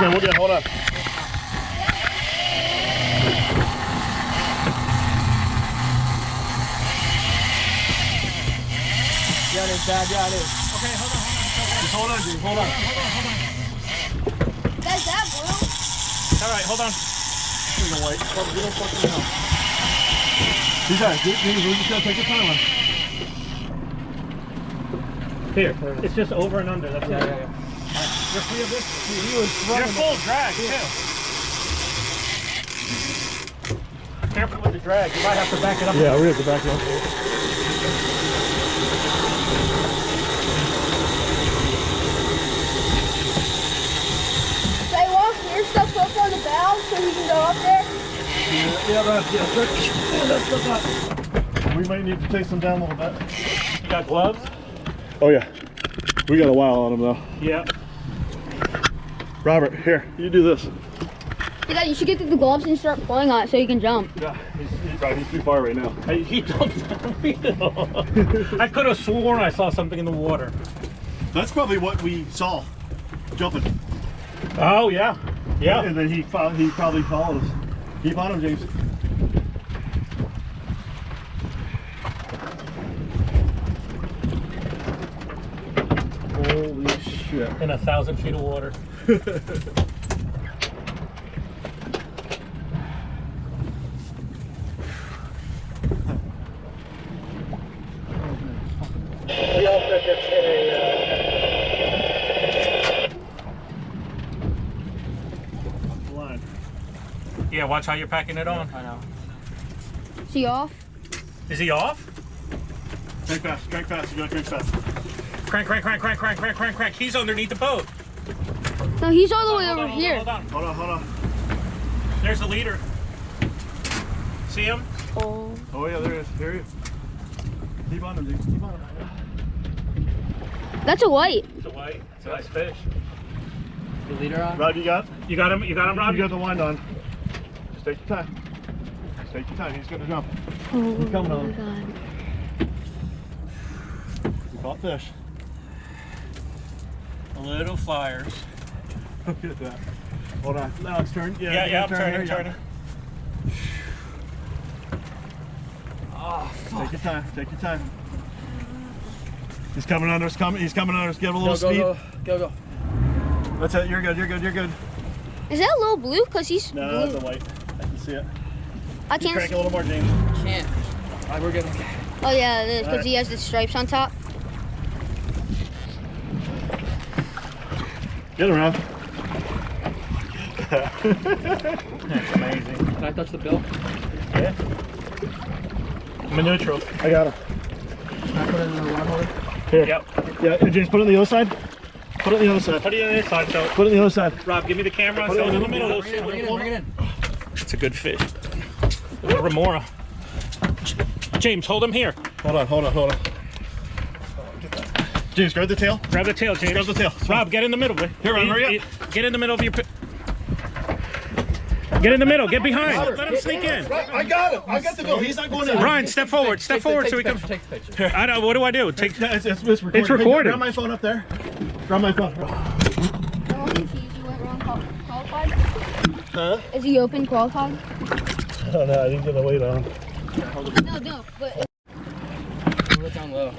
Okay, we'll get, hold on. Yeah, it is, Dad. Yeah, it is. Okay, hold on. Just hold on, James. Hold on. That's that blue. All right, hold on. Here's a white. Oh, you don't fucking know. These guys, we're just gonna take your time on. Here, it's just over and under. That's it. Yeah. You're free of this. You're full drag too. Careful with the drag. You might have to back it up. Yeah, we have to back it up. Say, walk your stuff up on the bow so you can go up there. Yeah, we might need to take some down a little bit. You got gloves? Oh yeah. We got a while on them though. Yeah. Robert, here, you do this. Yeah, you should get the gloves and start pulling on it so you can jump. Yeah, he's too far right now. He jumped down. I could have sworn I saw something in the water. That's probably what we saw, jumping. Oh yeah, yeah. And then he probably followed us. Keep on him, James. Holy shit. In 1,000 feet of water. We also just hit a line. Yeah, watch how you're packing it on. I know. Is he off? Is he off? Crank fast, crank fast, you gotta crank fast. Crank, crank, crank, crank, crank, crank, crank, crank. He's underneath the boat. No, he's all the way Hold over on, here. Hold on. Hold on. There's the leader. See him? Oh. Oh yeah, there he is. Here he is. Keep on him, James. Keep on him. That's a white. It's a white. It's a nice fish. The leader on? Rod, you got? You got him? You got him, Rob? You got the wind on. Just take your time. Just take your time. He's gonna jump. Oh, He's coming on. my God. We caught fish. Little flyers. Look at that. Hold on. Now it's turned. Yeah, I'm turn turning. here, Oh, fuck. Take your time. Take your time. He's coming under us. He's coming under us. Give him a little speed. Go. That's it. You're good. Is that a little blue? Because he's No, blue. that's a white. I can see it. I Crank can't. a little more, James. Can't. All right, we're good. Okay. Oh, yeah, it is. Because he has the stripes on top. Get him, Rob. That's amazing. Can I touch the bill? Yeah. I'm a neutral. I got him. Can I put it in the rod holder? Here. Yep. Yeah, James, put it on the other side. Put it on the other side. Put it on this side. So, Put it on the other side. Rob, give me the camera. Put it So in in the the middle. Bring it in. It's a good fish. Remora. James, hold him here. Hold on. James, grab the tail. Grab the tail, James. Grab the tail. Rob, get in the middle. Here, Rob, hurry up. Get in the middle of your... Get in the middle. Get behind. Let him sneak in. I got him. I got the bill. He's not going in. Ryan, step forward. Step forward so we can... Take the picture. I don't... What do I do? Take... It's recorded. It's recorded. Grab my phone up there. Grab my phone. Huh? Is he open qualified? Oh no, I didn't get the weight on. No, but... Put it down low.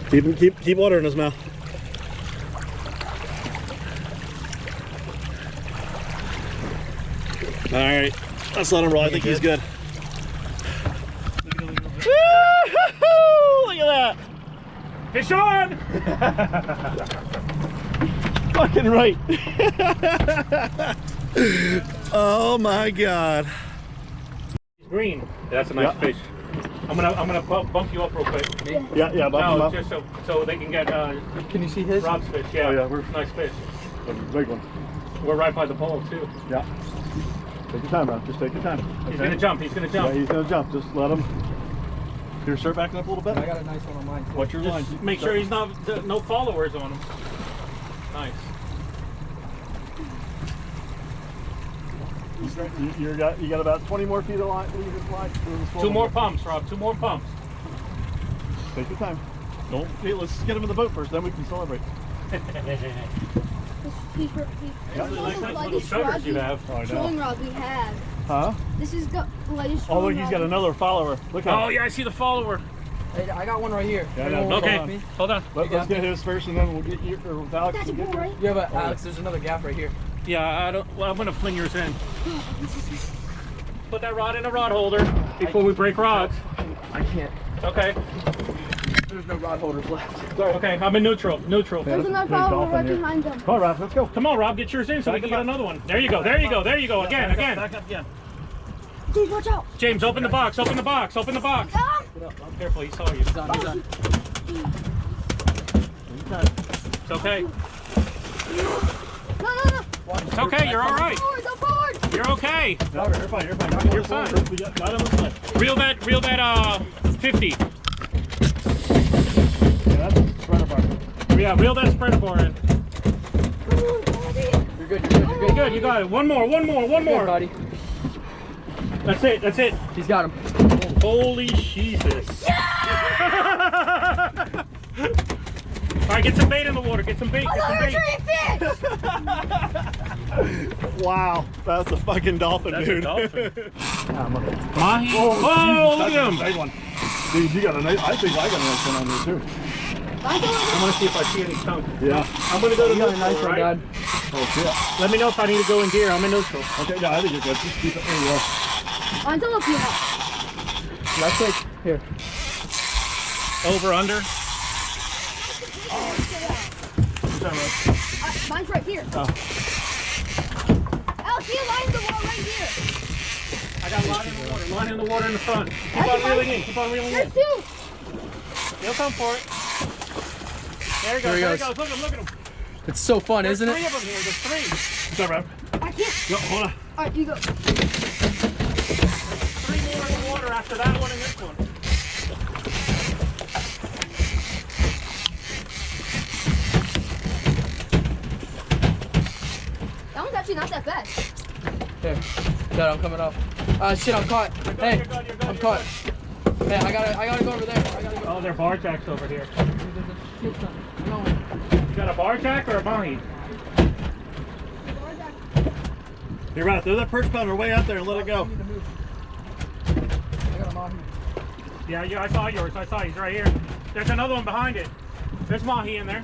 Keep water in his mouth. All right, let's let him roll. I think he's good. Look at that! Fish on! Fucking right. Oh my God. Green. That's a nice fish. I'm gonna bump you up real quick. Yeah, bump him up. Just so they can get Can you see his? Rob's fish. Yeah, Oh, yeah, we're- nice fish. Big one. We're right by the pole too. Yeah. Take your time, Rob. Just take your time. He's gonna jump. He's gonna jump. Yeah, he's gonna jump. Just let him. Here, start backing up a little bit. I got a nice one on mine. What's your line? Just make sure he's not no followers on him. Nice. You got about 20 more feet of line. Two more pumps, Rob. 2 more pumps. Take your time. Don't. Hey, let's get him in the boat first, then we can celebrate. These Nice little lightest shutters rod you have. Oh, I know. trolling rod we have. Huh? This is the lightest Oh, look, trolling he's rod. got another follower. Look at Oh him. yeah, I see the follower. Hey, I got one right here. Yeah, I Anyone know. want Okay, to me? hold on. Let's get his first, and then we'll get you, or Alex. That's a will get bull, yours. right? Yeah, but Alex, there's another gap right here. Yeah, I don't. Well, I'm gonna fling yours in. Put that rod in a rod holder before we break rods. I can't. Okay. There's no rod holders left. Okay, I'm in neutral. Neutral. There's another big follower dolphin right here. behind them. Come on, Rob, let's go. Come on, Rob, get yours in so we can get another one. There you go. There you go. There you go. Again, again. Back up again. Dude, watch out. James, open the box. Open the box. Open the box. Ah! Careful, he saw you. He's on, he's on. It's okay. No. It's okay. You're all right. Forward, go forward. You're okay. No, you're fine, you're fine. You're fine. We got him on the left. Reel that 50. Yeah, that's a spreader bar. Yeah, reel that spreader bar in. You're good, you're good, you're good. Good, you got it. One more. Good, buddy. That's it. That's it. He's got him. Holy Jesus. All right, get some bait in the water. Get some bait. Get some bait. Wow, that's a fucking dolphin, That's dude. a dolphin. Ah, Mahi. Oh, Oh, look that's at a him. big one. Dude, you got a nice, I think I got a nice one on there too. I'm gonna see if I see any skunk. Yeah. I'm gonna go to You got a neutral, nice one, right? Dad. Oh shit. Let me know if I need to go in gear. I'm in neutral. Okay, yeah, I think you're good. Just keep it, there you go. Until up here. Let's take, here. Over, under. Mine's right here. Oh. Alex, see a line in the wall right here. I got line in the water. Line in the water in the front. Keep on reeling in. Keep on reeling in. There's two. He'll come for it. There he goes. There he There he goes. goes. Look at him. Look at him. It's so fun, There's isn't three it? of them here. There's three. Is that right? I can't. No, hold on. All right, you go. Three more in the water after that one and this one. That one's actually not that bad. Here. Dad, I'm coming up. Shit, I'm caught. Hey, You're good. You're good. I'm You're caught. good. Hey, I gotta go over there. I gotta go. Oh, they're bar jacks over here. You You got a bar jack or a mahi? You're right. Throw that perch pounder way out there and let it go. I got him on here. Yeah, I saw yours. I saw he's right here. There's another one behind it. There's mahi in there.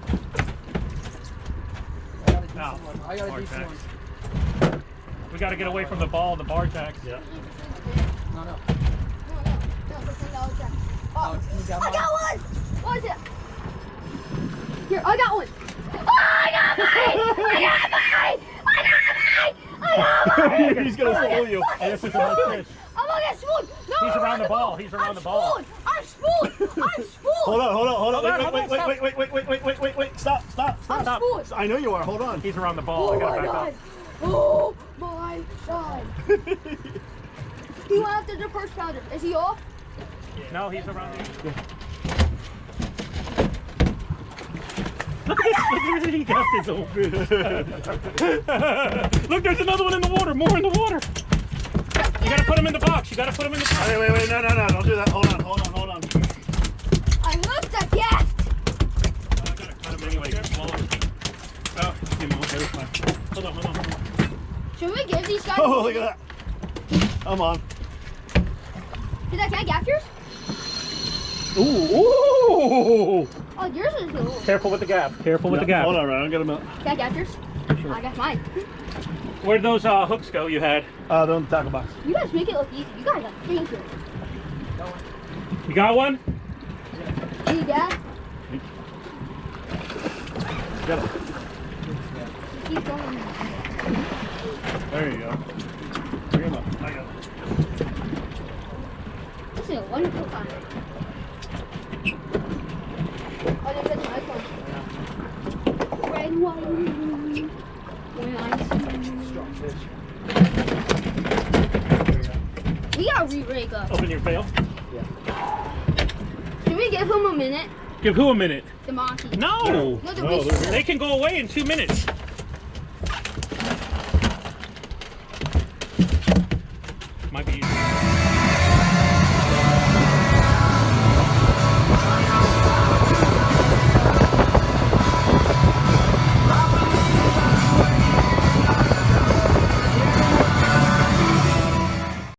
No, I got a bar decent jacks. one. We got to get away from the ball and the bar jacks. Yeah. No. Oh, You got I mine? got one. What is it? Here, I got one. Oh, I got mine. He's gonna steal you. Hey, this is a nice fish. I'm gonna get spooned. No, He's I'm around the ball. He's around the ball. I'm spooned. Hold on. Hold on, Stop. I'm spooned. I know you are. Hold on. He's around the ball. Oh I gotta my back god. up. Oh my god. He went after the first pounder. Is he off? No, he's around there. Look at this. He got his own fish. Look, there's another one in the water. More in the water. You gotta put him in the box. You gotta put him in the box. Wait. No. Don't do that. Hold on. I hooked the gas. I gotta cut him anyway. Oh, give him okay, fine. Hold on. Should we give these guys? Oh, look at that. I'm on. Can I gap yours? Ooh. Oh, yours is cool. Careful with the gap. Careful with the gap. Hold on, Ryan. I'll get him out. Can I gap yours? I got mine. Where'd those hooks go you had? They're in the tackle box. You guys make it look easy. You guys are thinking. You got one? Any gas? Get him. Keep going. There you go. Bring him up. I got him. This is a wonderful time. Oh, there's a nice one. Red wine. When I see. We gotta re-rig up. Open your pail. Can we give him a minute? Give who a minute? The monkey. No. No, the No, reach. they're here. They can go away in 2 minutes. Might be easier.